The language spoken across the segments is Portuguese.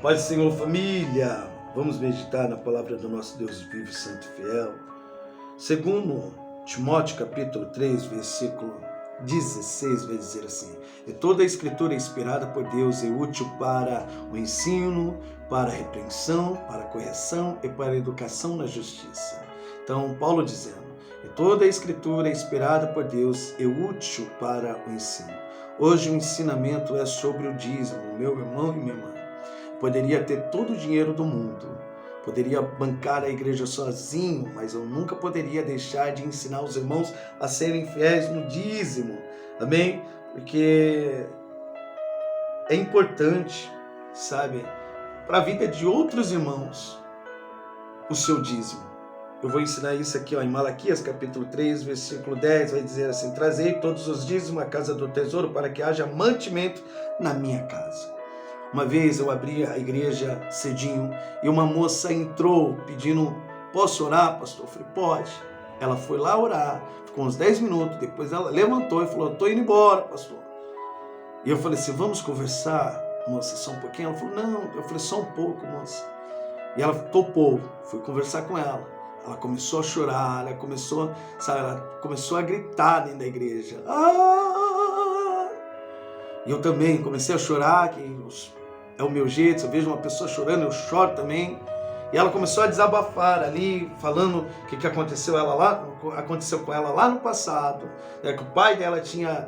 Pai do Senhor, família, vamos meditar na palavra do nosso Deus vivo, santo e fiel. Segundo Timóteo capítulo 3, versículo 16, vai dizer assim: e toda a escritura é inspirada por Deus e útil para o ensino, para a repreensão, para a correção e para a educação na justiça. Então, Paulo dizendo, e toda a escritura é inspirada por Deus e útil para o ensino. Hoje o ensinamento é sobre o dízimo, meu irmão e minha irmã. Poderia ter todo o dinheiro do mundo, poderia bancar a igreja sozinho, mas eu nunca poderia deixar de ensinar os irmãos a serem fiéis no dízimo, amém? Porque é importante, sabe, para a vida de outros irmãos, o seu dízimo. Eu vou ensinar isso aqui em Malaquias capítulo 3, versículo 10, vai dizer assim: trazei todos os dízimos à casa do tesouro para que haja mantimento na minha casa. Uma vez eu abri a igreja cedinho e uma moça entrou pedindo, posso orar, pastor? Eu falei, pode. Ela foi lá orar, ficou uns 10 minutos, depois ela levantou e falou, estou indo embora, pastor. E eu falei assim, vamos conversar, moça, só um pouquinho? Ela falou, não. Eu falei, só um pouco, moça. E ela topou, fui conversar com ela. Ela começou a chorar, ela começou a gritar dentro da igreja. E eu também comecei a chorar, que é o meu jeito, se eu vejo uma pessoa chorando, eu choro também. E ela começou a desabafar ali, falando o que aconteceu com ela lá no passado, né, que o pai dela tinha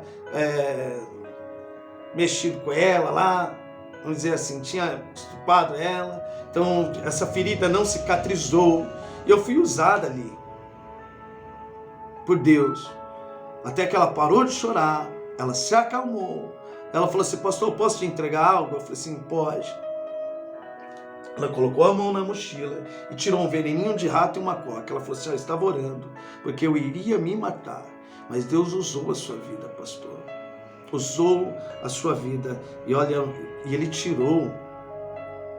mexido com ela lá, vamos dizer assim, tinha estuprado ela, então essa ferida não cicatrizou, e eu fui usada ali por Deus, até que ela parou de chorar, ela se acalmou. Ela falou assim, pastor, eu posso te entregar algo? Eu falei assim, pode. Ela colocou a mão na mochila e tirou um veneninho de rato e uma coca. Ela falou assim, eu estava orando, porque eu iria me matar. Mas Deus usou a sua vida, pastor. Usou a sua vida. E olha, e Ele tirou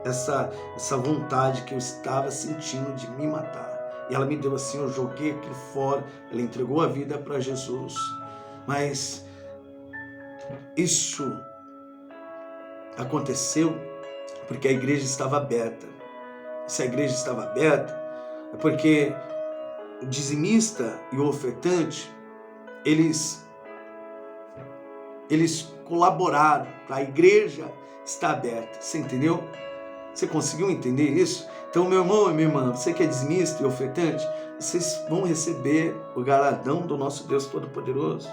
essa vontade que eu estava sentindo de me matar. E ela me deu assim, eu joguei aquilo fora. Ela entregou a vida para Jesus. Mas isso aconteceu porque a igreja estava aberta. Se a igreja estava aberta, é porque o dizimista e o ofertante, eles colaboraram para a igreja estar aberta. Você entendeu? Você conseguiu entender isso? Então, meu irmão e minha irmã, você que é dizimista e ofertante, vocês vão receber o galardão do nosso Deus Todo-Poderoso.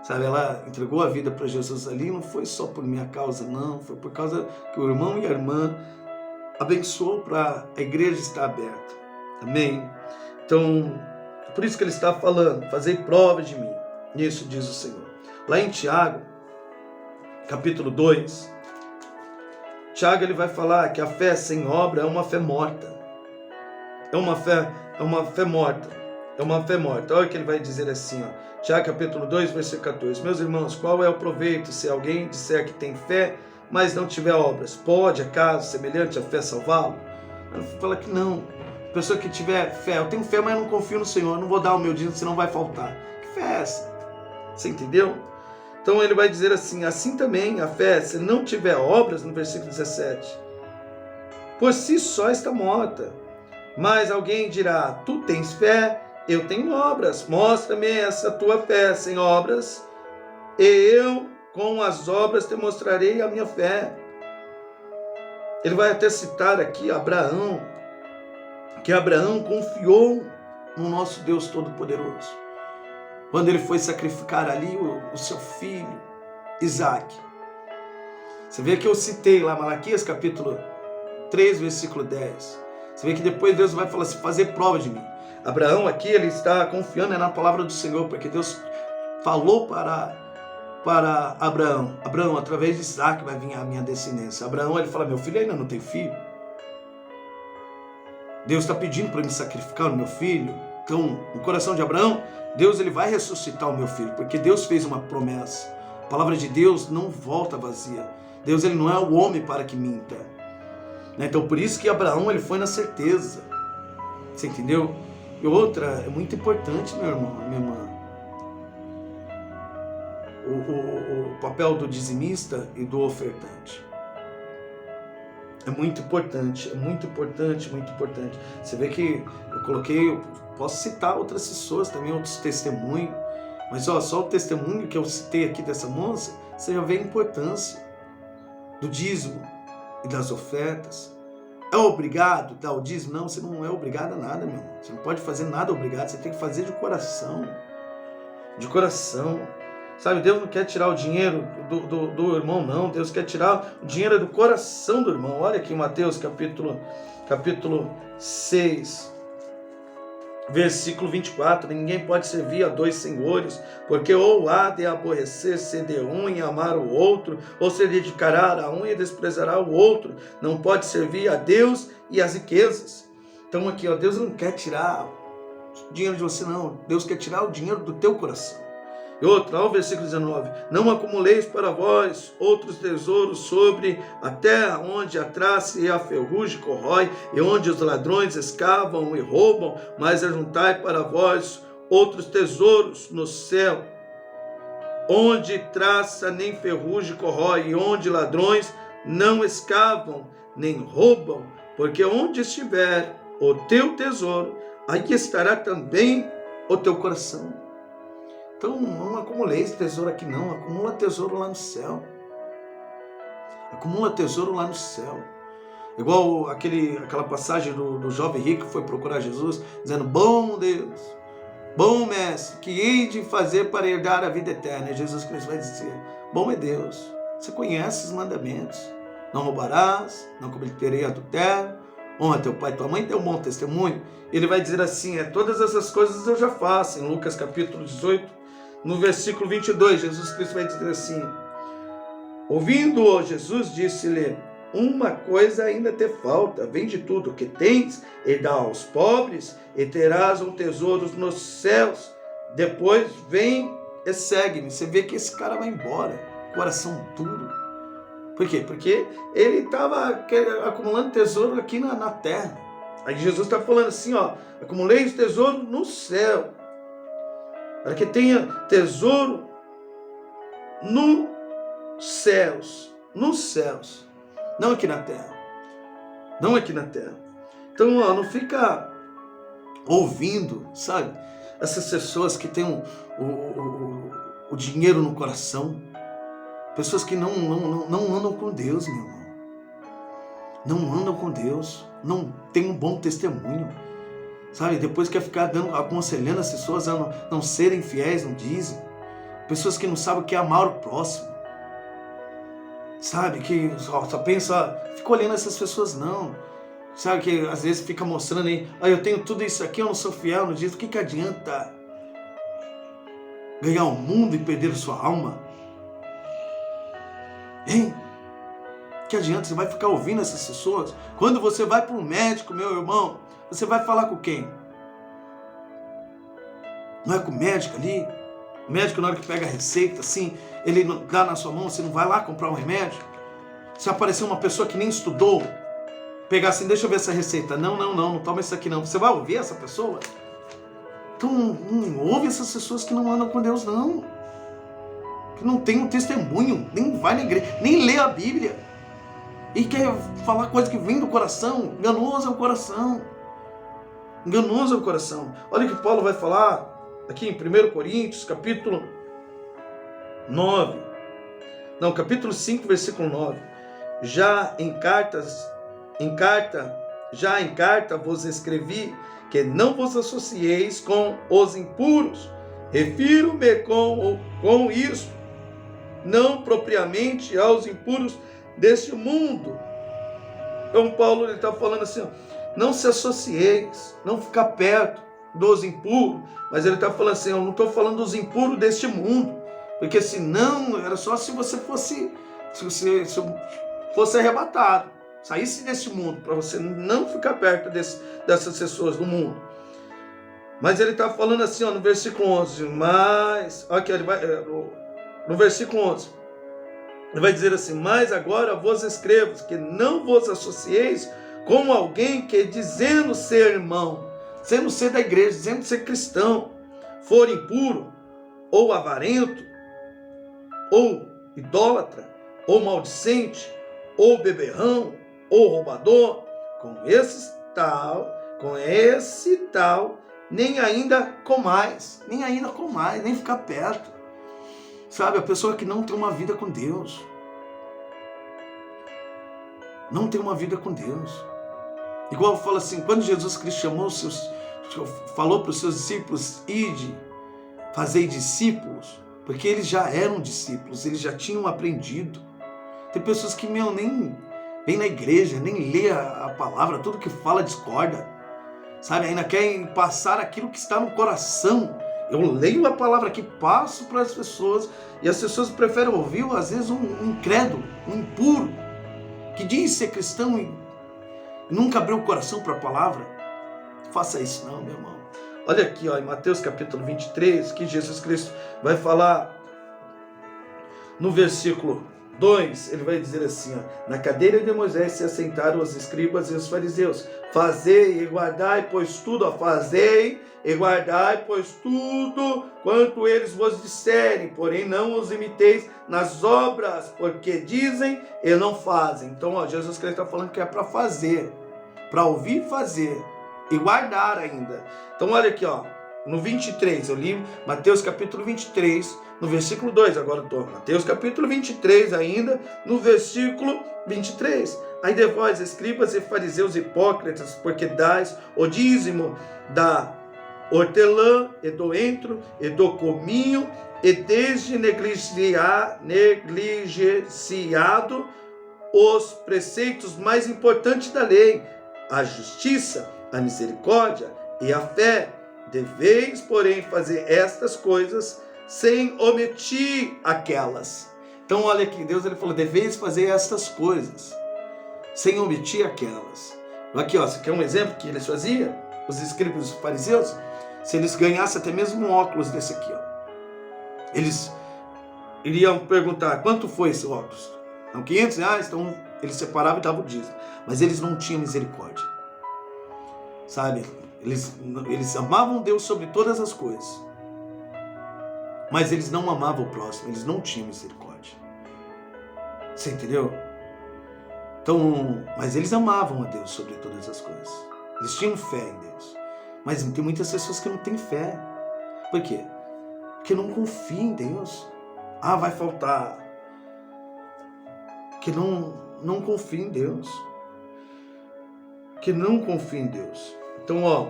Sabe, ela entregou a vida para Jesus ali, não foi só por minha causa, não. Foi por causa que o irmão e a irmã abençoou para a igreja estar aberta. Amém? Então, por isso que ele está falando, fazei prova de mim. Isso diz o Senhor. Lá em Tiago, capítulo 2, Tiago ele vai falar que a fé sem obra é uma fé morta. É uma fé morta. É uma fé morta. Olha o que ele vai dizer assim, ó. Tiago capítulo 2, versículo 14. Meus irmãos, qual é o proveito se alguém disser que tem fé, mas não tiver obras? Pode, acaso, semelhante à fé salvá-lo? Ele fala que não. A pessoa que tiver fé, eu tenho fé, mas não confio no Senhor, não vou dar o meu dízimo, senão vai faltar. Que fé é essa? Você entendeu? Então ele vai dizer assim, assim também a fé, se não tiver obras, no versículo 17, por si só está morta. Mas alguém dirá, tu tens fé, eu tenho obras, mostra-me essa tua fé sem obras, e eu com as obras te mostrarei a minha fé. Ele vai até citar aqui Abraão, que Abraão confiou no nosso Deus Todo-Poderoso, quando ele foi sacrificar ali o seu filho, Isaac. Você vê que eu citei lá Malaquias capítulo 3, versículo 10. Você vê que depois Deus vai falar assim, fazer prova de mim. Abraão aqui, ele está confiando na palavra do Senhor, porque Deus falou para Abraão, Abraão, através de Isaac vai vir a minha descendência. Abraão, ele fala, meu filho ainda não tem filho. Deus está pedindo para me sacrificar o meu filho. Então, no coração de Abraão, Deus ele vai ressuscitar o meu filho, porque Deus fez uma promessa. A palavra de Deus não volta vazia. Deus ele não é o homem para que minta. Então, por isso que Abraão ele foi na certeza. Você entendeu? E outra, é muito importante, meu irmão, minha irmã. O papel do dizimista e do ofertante. É muito importante, é muito importante, muito importante. Você vê que eu coloquei, eu posso citar outras pessoas também, outros testemunhos, mas ó, só o testemunho que eu citei aqui dessa moça, você já vê a importância do dízimo e das ofertas. É obrigado dar o dízimo? Não, você não é obrigado a nada, meu irmão. Você não pode fazer nada obrigado, você tem que fazer de coração. De coração. Sabe, Deus não quer tirar o dinheiro do irmão, não. Deus quer tirar o dinheiro do coração do irmão. Olha aqui Mateus capítulo 6, versículo 24. Ninguém pode servir a dois senhores, porque ou há de aborrecer-se de um e amar o outro, ou se dedicará a um e desprezará o outro. Não pode servir a Deus e as riquezas. Então aqui, ó, Deus não quer tirar o dinheiro de você, não. Deus quer tirar o dinheiro do teu coração. E outra, olha o versículo 19. Não acumuleis para vós outros tesouros sobre a terra, onde a traça e a ferrugem corrói, e onde os ladrões escavam e roubam, mas ajuntai para vós outros tesouros no céu, onde traça nem ferrugem corrói, e onde ladrões não escavam nem roubam, porque onde estiver o teu tesouro, aí estará também o teu coração. Então não acumuleis tesouro aqui não, acumula tesouro lá no céu. Acumula tesouro lá no céu. Igual aquela passagem do jovem rico que foi procurar Jesus, dizendo, bom Deus, bom mestre, que hei de fazer para herdar a vida eterna? E Jesus Cristo vai dizer, bom é Deus, você conhece os mandamentos, não roubarás, não cometerei adultério, honra teu pai e tua mãe, tem um bom testemunho. Ele vai dizer assim, todas essas coisas eu já faço. Em Lucas capítulo 18, no versículo 22, Jesus Cristo vai dizer assim, ouvindo-o, Jesus disse-lhe, uma coisa ainda te falta, vende tudo o que tens e dá aos pobres, e terás um tesouro nos céus, depois vem e segue-me. Você vê que esse cara vai embora, coração duro. Por quê? Porque ele estava acumulando tesouro aqui na terra. Aí Jesus está falando assim, ó, acumulei esse tesouro no céu, para que tenha tesouro nos céus, não aqui na terra, não aqui na terra. Então, ó, não fica ouvindo, sabe, essas pessoas que têm o dinheiro no coração, pessoas que não andam com Deus, meu irmão, não andam com Deus, não tem um bom testemunho, sabe, depois quer ficar aconselhando as pessoas a não serem fiéis, não dizem, pessoas que não sabem o que é amar o próximo, sabe, que só pensa, fica olhando essas pessoas não, sabe, que às vezes fica mostrando aí, eu tenho tudo isso aqui, eu não sou fiel, não diz, o que adianta ganhar o mundo e perder a sua alma? Hein? Que adianta? Você vai ficar ouvindo essas pessoas? Quando você vai para um médico, meu irmão, você vai falar com quem? Não é com o médico ali? O médico, na hora que pega a receita, assim, ele dá na sua mão, você não vai lá comprar um remédio? Se aparecer uma pessoa que nem estudou, pegar assim, deixa eu ver essa receita. Não toma isso aqui não. Você vai ouvir essa pessoa? Então não ouve essas pessoas que não andam com Deus, não. Que não tem um testemunho, nem vai na igreja, nem lê a Bíblia. E quer falar coisa que vem do coração. Enganoso é o coração. Enganoso é o coração. Olha o que Paulo vai falar aqui em 1 Coríntios, capítulo 5, versículo 9. Já em carta vos escrevi que não vos associeis com os impuros. Refiro-me com isso, não propriamente aos impuros deste mundo. Então Paulo está falando assim, ó, não se associeis, não ficar perto dos impuros, mas ele está falando assim, eu não estou falando dos impuros deste mundo, porque senão era só se você fosse arrebatado, saísse desse mundo, para você não ficar perto dessas pessoas do mundo. Mas ele está falando assim, ó, no versículo 11, no versículo 11, ele vai dizer assim, mas agora vos escrevo que não vos associeis com alguém que, dizendo ser irmão, dizendo ser da igreja, dizendo ser cristão, for impuro, ou avarento, ou idólatra, ou maldicente, ou beberrão, ou roubador, com esse tal, nem ainda comais, nem ficar perto. Sabe, a pessoa que não tem uma vida com Deus, não tem uma vida com Deus. Igual fala assim, quando Jesus Cristo falou para os seus discípulos, ide, fazei discípulos, porque eles já eram discípulos, eles já tinham aprendido. Tem pessoas que nem vem na igreja, nem lê a palavra, tudo que fala discorda, sabe, ainda querem passar aquilo que está no coração. Eu leio a palavra aqui, passo para as pessoas, e as pessoas preferem ouvir, às vezes, um incrédulo, um impuro, que diz ser cristão e nunca abriu o coração para a palavra. Faça isso não, meu irmão. Olha aqui, ó, em Mateus capítulo 23, que Jesus Cristo vai falar no versículo 2, ele vai dizer assim, ó, na cadeira de Moisés se assentaram os escribas e os fariseus. Fazei e guardai, pois tudo, fazei e guardai, pois tudo quanto eles vos disserem, porém não os imiteis nas obras, porque dizem e não fazem. Então, ó, Jesus Cristo está falando que é para fazer, para ouvir e fazer, e guardar ainda. Então, olha aqui, ó, no 23, eu li Mateus capítulo 23, no versículo 2, agora eu estou Mateus capítulo 23 ainda, no versículo 23. Ai de vós, escribas e fariseus hipócritas, porque dais o dízimo da hortelã e do entro e do cominho, e desde negligenciado os preceitos mais importantes da lei, a justiça, a misericórdia e a fé. Deveis, porém, fazer estas coisas sem omitir aquelas. Então, olha aqui, Deus ele falou, deveis fazer estas coisas sem omitir aquelas. Aqui, ó, você quer um exemplo que eles faziam? Os escribas e os fariseus, se eles ganhassem até mesmo um óculos desse aqui, ó, eles iriam perguntar, quanto foi esse óculos? Então, R$500, então eles separavam e davam o dízimo. Mas eles não tinham misericórdia, sabe? Eles amavam Deus sobre todas as coisas, mas eles não amavam o próximo, eles não tinham misericórdia. Você entendeu? Então, mas eles amavam a Deus sobre todas as coisas. Eles tinham fé em Deus. Mas tem muitas pessoas que não têm fé. Por quê? Porque não confiam em Deus. Ah, vai faltar. Que não confia em Deus. Que não confia em Deus. Então, ó,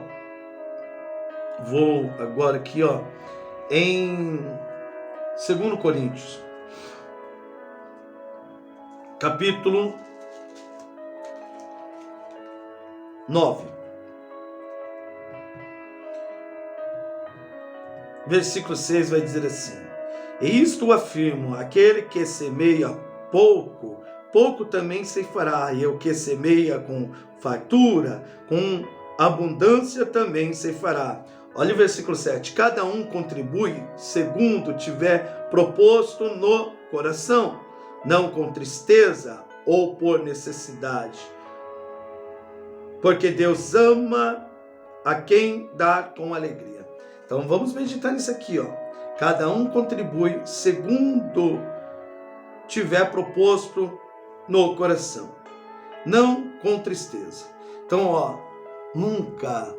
vou agora aqui, ó, em 2 Coríntios, capítulo 9, versículo 6 vai dizer assim, e isto afirmo, aquele que semeia pouco, pouco também ceifará, e o que semeia com fartura, com abundância também ceifará. Olha o versículo 7. Cada um contribui segundo tiver proposto no coração, não com tristeza ou por necessidade. Porque Deus ama a quem dá com alegria. Então vamos meditar nisso aqui, ó. Cada um contribui segundo tiver proposto no coração, não com tristeza. Então, ó, nunca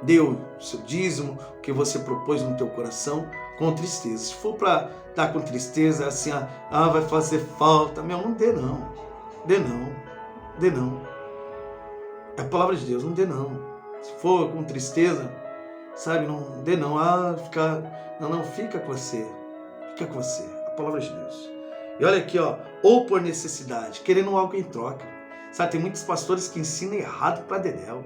deu seu dízimo que você propôs no teu coração com tristeza. Se for para dar com tristeza, assim, vai fazer falta, meu, não dê não. Dê não. Dê não. É a palavra de Deus, não dê não. Se for com tristeza, sabe, não dê não. Fica com você. Fica com você. A palavra de Deus. E olha aqui, ó, ou por necessidade, querendo algo em troca. Sabe, tem muitos pastores que ensinam errado para dedéu.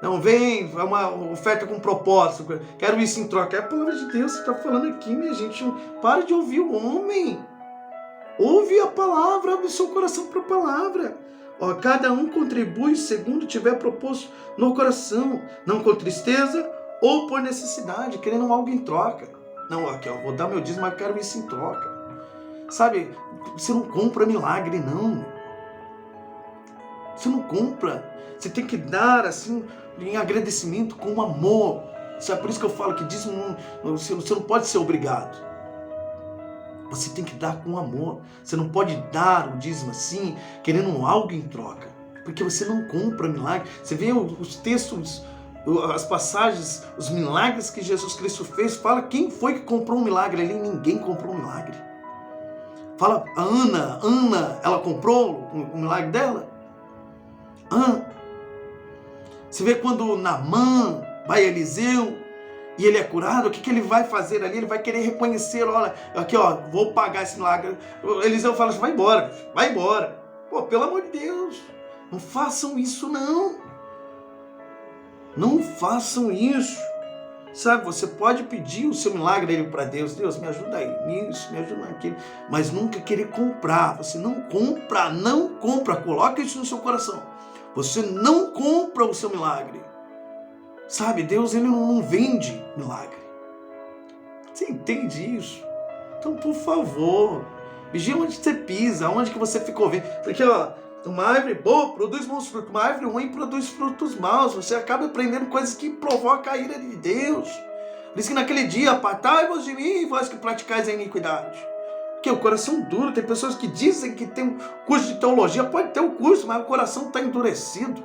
Não, vem, é uma oferta com propósito, quero isso em troca. É a palavra de Deus que está falando aqui, minha gente. Para de ouvir o homem. Ouve a palavra, abre o seu coração para a palavra. Ó, cada um contribui segundo tiver proposto no coração, não com tristeza ou por necessidade, querendo algo em troca. Não, aqui, ó, vou dar meu dízimo, mas quero isso em troca. Sabe, você não compra milagre, não. Você não compra. Você tem que dar assim, em agradecimento, com amor. Isso é por isso que eu falo que dízimo você não pode ser obrigado. Você tem que dar com amor. Você não pode dar o dízimo assim, querendo algo em troca. Porque você não compra milagre. Você vê os textos, as passagens, os milagres que Jesus Cristo fez. Fala quem foi que comprou um milagre ali. Ninguém comprou um milagre. Fala a Ana, ela comprou o milagre dela? Você vê quando Naamã vai a Eliseu e ele é curado, o que ele vai fazer ali? Ele vai querer reconhecer, olha, aqui ó, vou pagar esse milagre. Eliseu fala assim, vai embora. Pô, pelo amor de Deus, não façam isso não. Não façam isso. Sabe, você pode pedir o seu milagre para Deus. Deus, me ajuda aí nisso, me ajuda naquilo. Mas nunca querer comprar. Você não compra. Coloca isso no seu coração. Você não compra o seu milagre. Sabe, Deus ele não vende milagre. Você entende isso? Então, por favor, vigia onde você pisa, onde que você ficou vendo. Porque, ó, uma árvore boa produz bons frutos, uma árvore ruim produz frutos maus. Você acaba aprendendo coisas que provocam a ira de Deus. Diz que naquele dia, apartai-vos de mim, vós que praticais a iniquidade. Porque o coração duro, tem pessoas que dizem que tem um curso de teologia, pode ter o curso, mas o coração está endurecido.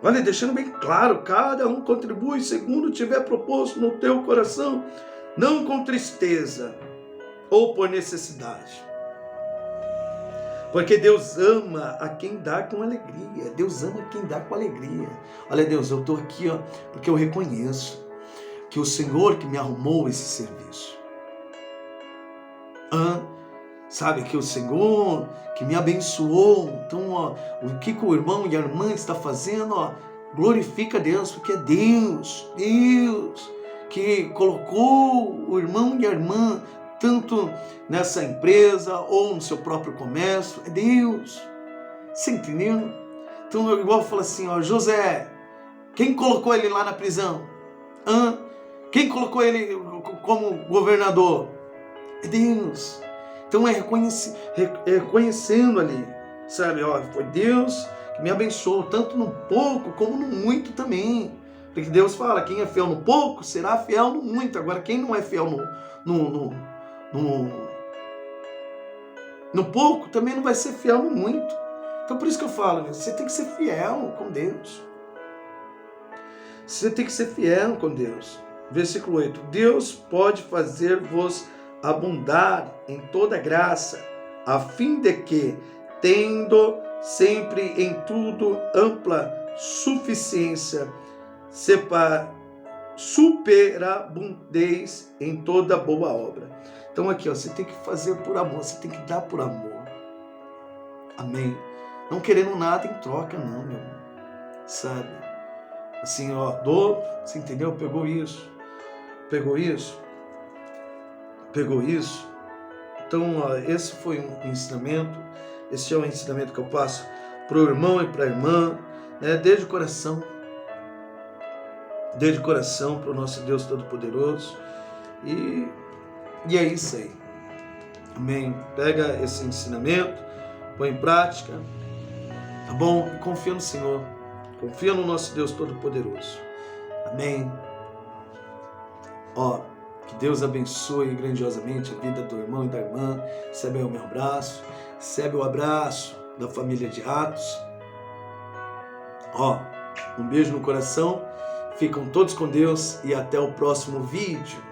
Olha, deixando bem claro, cada um contribui segundo tiver proposto no teu coração, não com tristeza ou por necessidade. Porque Deus ama a quem dá com alegria. Deus ama quem dá com alegria. Olha, Deus, eu estou aqui ó, porque eu reconheço que o Senhor que me arrumou esse serviço. Sabe, que o Senhor que me abençoou. Então, ó, o que o irmão e a irmã está fazendo, ó, glorifica a Deus, porque é Deus que colocou o irmão e a irmã tanto nessa empresa ou no seu próprio comércio. É Deus. Você entendeu? Então, igual eu falo assim, ó, José, quem colocou ele lá na prisão? Quem colocou ele como governador? É Deus. Então é reconhecendo ali, sabe? Ó, foi Deus que me abençoou, tanto no pouco como no muito também. Porque Deus fala, quem é fiel no pouco será fiel no muito. Agora, quem não é fiel no pouco, também não vai ser fiel no muito. Então por isso que eu falo, você tem que ser fiel com Deus. Você tem que ser fiel com Deus. Versículo 8. Deus pode fazer-vos abundar em toda graça, a fim de que, tendo sempre em tudo ampla suficiência, superabundeis em toda boa obra. Então aqui, ó, você tem que fazer por amor, você tem que dar por amor. Amém? Não querendo nada em troca, não, meu irmão. Sabe? Assim, ó, dou, você entendeu? Pegou isso. Então, ó, esse foi um ensinamento. Esse é um ensinamento que eu passo para o irmão e para a irmã, né? Desde o coração para o nosso Deus Todo-Poderoso. E é isso aí. Amém? Pega esse ensinamento, põe em prática, tá bom? E confia no Senhor. Confia no nosso Deus Todo-Poderoso. Amém? Ó, que Deus abençoe grandiosamente a vida do irmão e da irmã. Recebe o meu abraço. Recebe o abraço da família de Atos. Ó, um beijo no coração. Ficam todos com Deus e até o próximo vídeo.